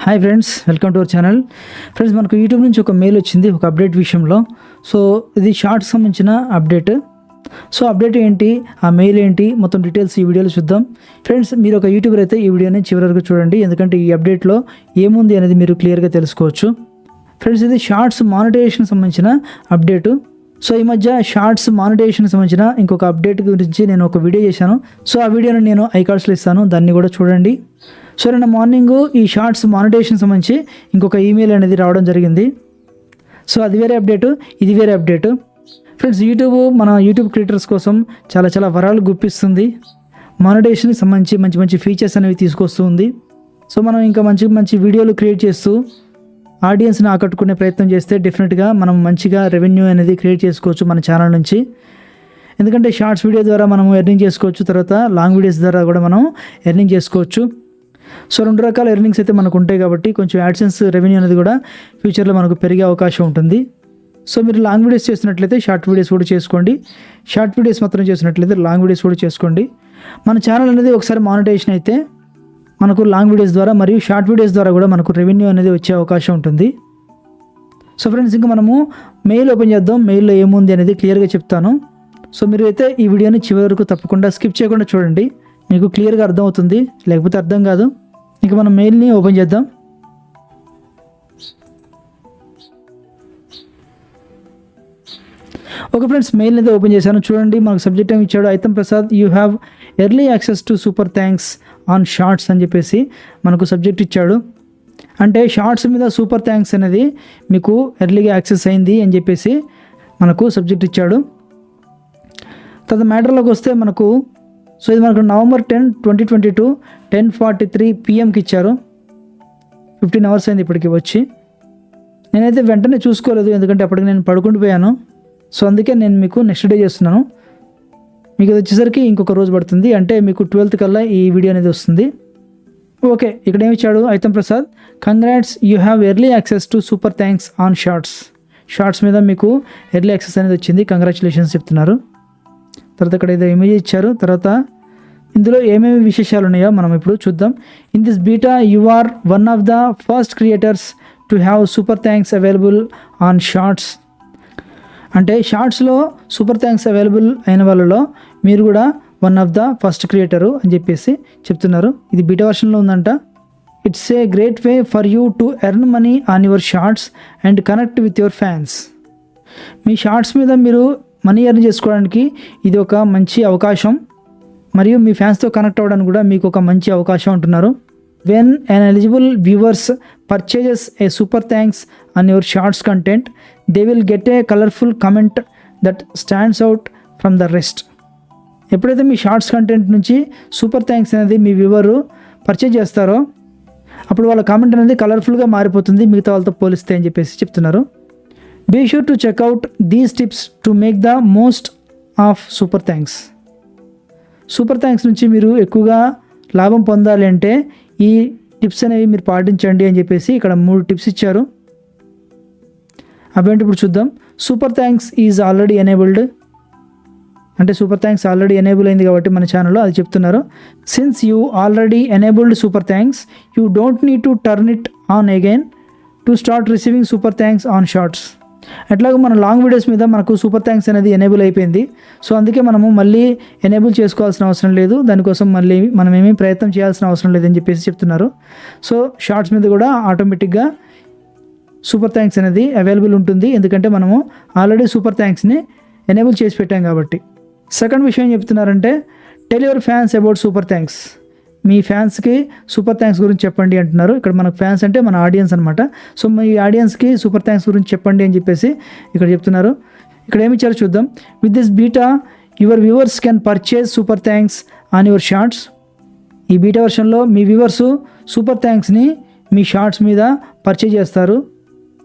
Hi friends, welcome to our channel. Friends, మనకు YouTube నుంచి ఒక మెయిల్ వచ్చింది ఒక అప్డేట్ విషయంలో. సో ఇది షార్ట్స్ సంబంధించిన అప్డేట్. సో అప్డేట్ ఏంటి, ఆ మెయిల్ ఏంటి, మొత్తం డీటెయిల్స్ ఈ వీడియోలో చూద్దాం. ఫ్రెండ్స్, మీరు ఒక యూట్యూబర్ అయితే ఈ వీడియోని చివరి వరకు చూడండి, ఎందుకంటే ఈ అప్డేట్లో ఏముంది అనేది మీరు క్లియర్గా తెలుసుకోవచ్చు. ఫ్రెండ్స్, ఇది షార్ట్స్ మానిటైజేషన్ సంబంధించిన అప్డేటు. సో ఈ మధ్య షార్ట్స్ మానిటైజేషన్ సంబంధించిన ఇంకొక అప్డేట్ గురించి నేను ఒక వీడియో చేశాను. సో ఆ వీడియోని నేను ఐకార్డ్స్లో ఇస్తాను, దాన్ని కూడా చూడండి. సో నిన్న మార్నింగ్ ఈ షార్ట్స్ మానిటైజేషన్ సంబంధించి ఇంకొక ఈమెయిల్ అనేది రావడం జరిగింది. సో అది వేరే అప్డేటు, ఇది వేరే అప్డేటు. ఫ్రెండ్స్, మన యూట్యూబ్ క్రియేటర్స్ కోసం చాలా వరాలు గుప్పిస్తుంది. మానిటైజేషన్కి సంబంధించి మంచి మంచి ఫీచర్స్ అనేవి తీసుకొస్తూ ఉంది. సో మనం ఇంకా మంచి వీడియోలు క్రియేట్ చేస్తూ ఆడియన్స్ని ఆకట్టుకునే ప్రయత్నం చేస్తే డెఫినెట్గా మనం మంచిగా రెవెన్యూ అనేది క్రియేట్ చేసుకోవచ్చు మన ఛానల్ నుంచి. ఎందుకంటే షార్ట్స్ వీడియో ద్వారా మనం ఎర్నింగ్ చేసుకోవచ్చు, తర్వాత లాంగ్ వీడియోస్ ద్వారా కూడా మనం ఎర్నింగ్ చేసుకోవచ్చు. సో రెండు రకాల ఎర్నింగ్స్ అయితే మనకు ఉంటాయి కాబట్టి కొంచెం యాడ్సెన్స్ రెవెన్యూ అనేది కూడా ఫ్యూచర్లో మనకు పెరిగే అవకాశం ఉంటుంది. సో మీరు లాంగ్ వీడియోస్ చేసినట్లయితే షార్ట్ వీడియోస్ కూడా చేసుకోండి, షార్ట్ వీడియోస్ మాత్రం చేసినట్లయితే లాంగ్ వీడియోస్ కూడా చేసుకోండి. మన ఛానల్ అనేది ఒకసారి మానిటైజేషన్ అయితే మనకు లాంగ్ వీడియోస్ ద్వారా మరియు షార్ట్ వీడియోస్ ద్వారా కూడా మనకు రెవెన్యూ అనేది వచ్చే అవకాశం ఉంటుంది. సో ఫ్రెండ్స్, ఇంకా మనము మెయిల్ ఓపెన్ చేద్దాం. మెయిల్లో ఏముంది అనేది క్లియర్గా చెప్తాను. సో మీరు అయితే ఈ వీడియోని చివరి వరకు తప్పకుండా స్కిప్ చేయకుండా చూడండి, మీకు క్లియర్గా అర్థమవుతుంది, లేకపోతే అర్థం కాదు. ఇంకా మనం మెయిల్ని ఓపెన్ చేద్దాం. ఓకే ఫ్రెండ్స్, మెయిల్ అయితే ఓపెన్ చేశాను. చూడండి, మనకు సబ్జెక్ట్ ఏమి ఇచ్చాడు, Aitham Prasad you have early access to super thanks on shorts అని చెప్పేసి మనకు సబ్జెక్ట్ ఇచ్చాడు. అంటే షార్ట్స్ మీద సూపర్ థ్యాంక్స్ అనేది మీకు ఎర్లీగా యాక్సెస్ అయింది అని చెప్పేసి మనకు సబ్జెక్ట్ ఇచ్చాడు. తర్వాత మ్యాటర్లోకి వస్తే మనకు ఇది మనకు November 10, 2022 10:43 PM ఇచ్చారు. 15 hours అయింది ఇప్పటికి వచ్చి. నేనైతే వెంటనే చూసుకోలేదు, ఎందుకంటే అప్పటికి నేను పడుకుంటూ పోయాను. సో అందుకే నేను మీకు నెక్స్ట్ డే చేస్తున్నాను. మీకు ఇది వచ్చేసరికి ఇంకొక రోజు పడుతుంది, అంటే మీకు 12th కల్లా ఈ వీడియో అనేది వస్తుంది. ఓకే, ఇక్కడ ఏమి ఇచ్చాడు, Aitham Prasad congrats you have early access to super thanks on shorts మీద మీకు ఎర్లీ యాక్సెస్ అనేది వచ్చింది, కంగ్రాచులేషన్స్ చెప్తున్నారు. తర్వాత ఇక్కడ ఏదో ఇమేజ్ ఇచ్చారు. తర్వాత ఇందులో ఏమేమి విశేషాలు ఉన్నాయో మనం ఇప్పుడు చూద్దాం. In this beta you are one of the first creators to have super thanks available on shorts. అంటే షార్ట్స్లో సూపర్ థ్యాంక్స్ అవైలబుల్ అయిన వాళ్ళలో మీరు కూడా one of the first creator అని చెప్పేసి చెప్తున్నారు. ఇది బీటా వర్షన్లో ఉందంట. It's a great way for you to earn money on your shorts and connect with your fans. మీ షార్ట్స్ మీద మీరు మనీ ఎర్న్ చేసుకోవడానికి ఇది ఒక మంచి అవకాశం, మరియు మీ ఫ్యాన్స్తో కనెక్ట్ అవ్వడానికి కూడా మీకు ఒక మంచి అవకాశం అంటున్నారు. When an eligible viewers purchases a super thanks on your shorts content, they will get a colorful comment that stands out from the rest. ఎప్పుడైతే మీ షార్ట్స్ కంటెంట్ నుంచి సూపర్ థ్యాంక్స్ అనేది మీ వ్యూవరు పర్చేజ్ చేస్తారో అప్పుడు వాళ్ళ కామెంట్ అనేది కలర్ఫుల్గా మారిపోతుంది మిగతా వాళ్ళతో పోలిస్తే అని చెప్పేసి చెప్తున్నారు. Be sure to check out these tips to make the most of super thanks. Super thanks నుంచి మీరు ఎక్కువగా లాభం పొందాలి అంటే ఈ టిప్స్ అనేవి మీరు పాటించండి అని చెప్పేసి ఇక్కడ 3 టిప్స్ ఇచ్చారు. అవేంటి ఇప్పుడు చూద్దాం. Super thanks is already enabled, అంటే సూపర్ థ్యాంక్స్ ఆల్రెడీ ఎనేబుల్ అయింది కాబట్టి మన ఛానల్లో అది చెప్తున్నారు. Since you already enabled super thanks you don't need to turn it on again to start receiving super thanks on shorts. ఎట్లాగో మన లాంగ్ వీడియోస్ మీద మనకు సూపర్ థ్యాంక్స్ అనేది ఎనేబుల్ అయిపోయింది. సో అందుకే మనము మళ్ళీ ఎనేబుల్ చేసుకోవాల్సిన అవసరం లేదు, దానికోసం మళ్ళీ మనం ఏమీ ప్రయత్నం చేయాల్సిన అవసరం లేదని చెప్పేసి చెప్తున్నారు. సో షార్ట్స్ మీద కూడా ఆటోమేటిక్గా సూపర్ థ్యాంక్స్ అనేది అవైలబుల్ ఉంటుంది, ఎందుకంటే మనము ఆల్రెడీ సూపర్ థ్యాంక్స్ని ఎనేబుల్ చేసి పెట్టాం కాబట్టి. సెకండ్ విషయం చెప్తున్నారంటే tell your fans about super thanks. మీ ఫ్యాన్స్కి సూపర్ థ్యాంక్స్ గురించి చెప్పండి అంటున్నారు. ఇక్కడ మనకు ఫ్యాన్స్ అంటే మన ఆడియన్స్ అనమాట. సో మీ ఆడియన్స్కి సూపర్ థ్యాంక్స్ గురించి చెప్పండి అని చెప్పేసి ఇక్కడ చెప్తున్నారు. ఇక్కడ ఏమి ఇచ్చారో చూద్దాం. With this beta your viewers can purchase super thanks on your shorts. ఈ బీటా వర్షన్లో మీ వ్యూవర్స్ సూపర్ థ్యాంక్స్ని మీ షార్ట్స్ మీద పర్చేజ్ చేస్తారు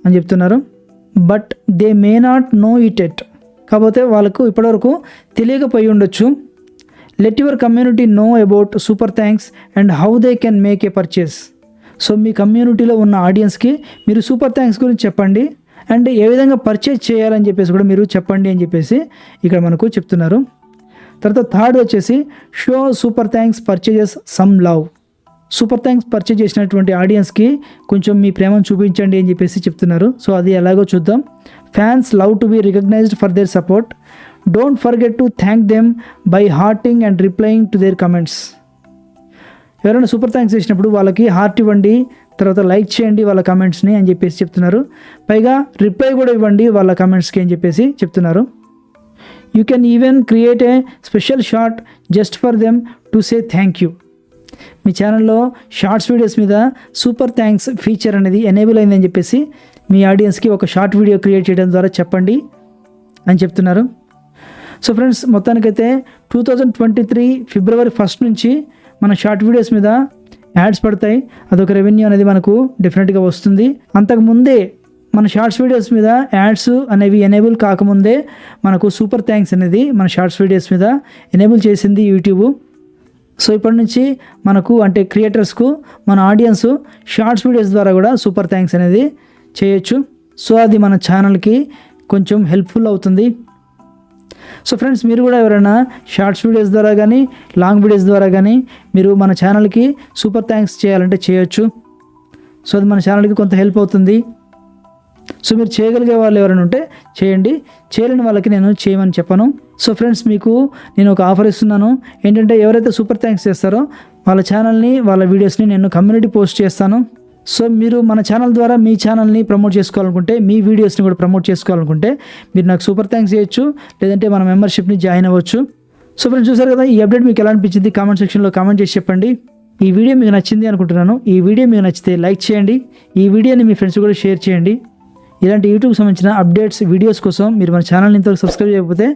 అని చెప్తున్నారు. But they may not know it yet. కాకపోతే వాళ్ళకు ఇప్పటివరకు తెలియకపోయి ఉండొచ్చు. Let your community know about super thanks and how they can make a purchase. So మీ కమ్యూనిటీలో ఉన్న ఆడియన్స్కి మీరు సూపర్ థ్యాంక్స్ గురించి చెప్పండి అండ్ ఏ విధంగా పర్చేజ్ చేయాలని చెప్పేసి కూడా మీరు చెప్పండి అని చెప్పేసి ఇక్కడ మనకు చెప్తున్నారు. తర్వాత థర్డ్ వచ్చేసి show super thanks purchases some love. Super thanks purchase చేసినటువంటి ఆడియన్స్కి కొంచెం మీ ప్రేమను చూపించండి అని చెప్పేసి చెప్తున్నారు. సో అది ఎలాగో చూద్దాం. Fans love to be recognised for their support. Don't forget to thank them by hearting and replying to their comments. ఎవరైనా సూపర్ థ్యాంక్స్ చేసినప్పుడు వాళ్ళకి హార్ట్ ఇవ్వండి, తర్వాత లైక్ చేయండి వాళ్ళ కమెంట్స్ని అని చెప్పేసి చెప్తున్నారు. పైగా రిప్లై కూడా ఇవ్వండి వాళ్ళ కమెంట్స్కి అని చెప్పేసి చెప్తున్నారు. You can even create a special short just for them to say thank you. మీ ఛానల్లో షార్ట్స్ వీడియోస్ మీద సూపర్ థ్యాంక్స్ ఫీచర్ అనేది ఎనేబుల్ అయిందని చెప్పేసి మీ ఆడియన్స్కి ఒక షార్ట్ వీడియో క్రియేట్ చేయడం ద్వారా చెప్పండి అని చెప్తున్నారు. సో ఫ్రెండ్స్, మొత్తానికైతే 2023 ఫిబ్రవరి 1 నుంచి మన షార్ట్ వీడియోస్ మీద యాడ్స్ పడతాయి. అదొక రెవెన్యూ అనేది మనకు డెఫినెట్గా వస్తుంది. అంతకుముందే మన షార్ట్స్ వీడియోస్ మీద యాడ్స్ అనేవి ఎనేబుల్ కాకముందే మనకు సూపర్ థ్యాంక్స్ అనేది మన షార్ట్స్ వీడియోస్ మీద ఎనేబుల్ చేసింది యూట్యూబ్. సో ఇప్పటి నుంచి మనకు అంటే క్రియేటర్స్కు మన ఆడియన్స్ షార్ట్స్ వీడియోస్ ద్వారా కూడా సూపర్ థ్యాంక్స్ అనేది చేయొచ్చు. సో అది మన ఛానల్కి కొంచెం హెల్ప్ఫుల్ అవుతుంది. సో ఫ్రెండ్స్, మీరు కూడా ఎవరైనా షార్ట్స్ వీడియోస్ ద్వారా కానీ లాంగ్ వీడియోస్ ద్వారా కానీ మీరు మన ఛానల్కి సూపర్ థ్యాంక్స్ చేయాలంటే చేయొచ్చు. సో అది మన ఛానల్కి కొంత హెల్ప్ అవుతుంది. సో మీరు చేయగలిగే వాళ్ళు ఎవరైనా ఉంటే చేయండి, చేయలేని వాళ్ళకి నేను చేయమని చెప్పను. సో ఫ్రెండ్స్, మీకు నేను ఒక ఆఫర్ ఇస్తున్నాను. ఏంటంటే ఎవరైతే సూపర్ థ్యాంక్స్ చేస్తారో వాళ్ళ ఛానల్ని వాళ్ళ వీడియోస్ని నేను కమ్యూనిటీ పోస్ట్ చేస్తాను. సో మీరు మన ఛానల్ ద్వారా మీ ఛానల్ని ప్రమోట్ చేసుకోవాలనుకుంటే, మీ వీడియోస్ని కూడా ప్రమోట్ చేసుకోవాలనుకుంటే మీరు నాకు సూపర్ థ్యాంక్స్ చేయొచ్చు, లేదంటే మన మెంబర్షిప్ని జాయిన్ అవ్వచ్చు. సో ఫ్రెండ్స్, చూసారు కదా, ఈ అప్డేట్ మీకు ఎలా అనిపించింది కామెంట్ సెక్షన్లో కామెంట్ చేసి చెప్పండి. ఈ వీడియో మీకు నచ్చింది అనుకుంటున్నాను. ఈ వీడియో మీకు నచ్చితే లైక్ చేయండి, ఈ వీడియోని మీ ఫ్రెండ్స్ కూడా షేర్ చేయండి. ఇలాంటి యూట్యూబ్ సంబంధించిన అప్డేట్స్ వీడియోస్ కోసం మీరు మన ఛానల్ని ఇంతవరకు సబ్స్క్రైబ్ చేయకపోతే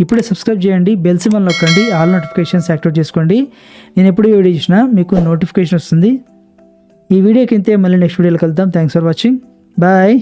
ఇప్పుడే సబ్స్క్రైబ్ చేయండి, బెల్ సింబల్ నొక్కండి, ఆల్ నోటిఫికేషన్స్ యాక్టివేట్ చేసుకోండి. నేను ఎప్పుడు వీడియో చేసినా మీకు నోటిఫికేషన్ వస్తుంది. ఈ వీడియోకి ఇంతే, మళ్ళీ నెక్స్ట్ వీడియోలో కలుద్దాం. Thanks for watching. బాయ్.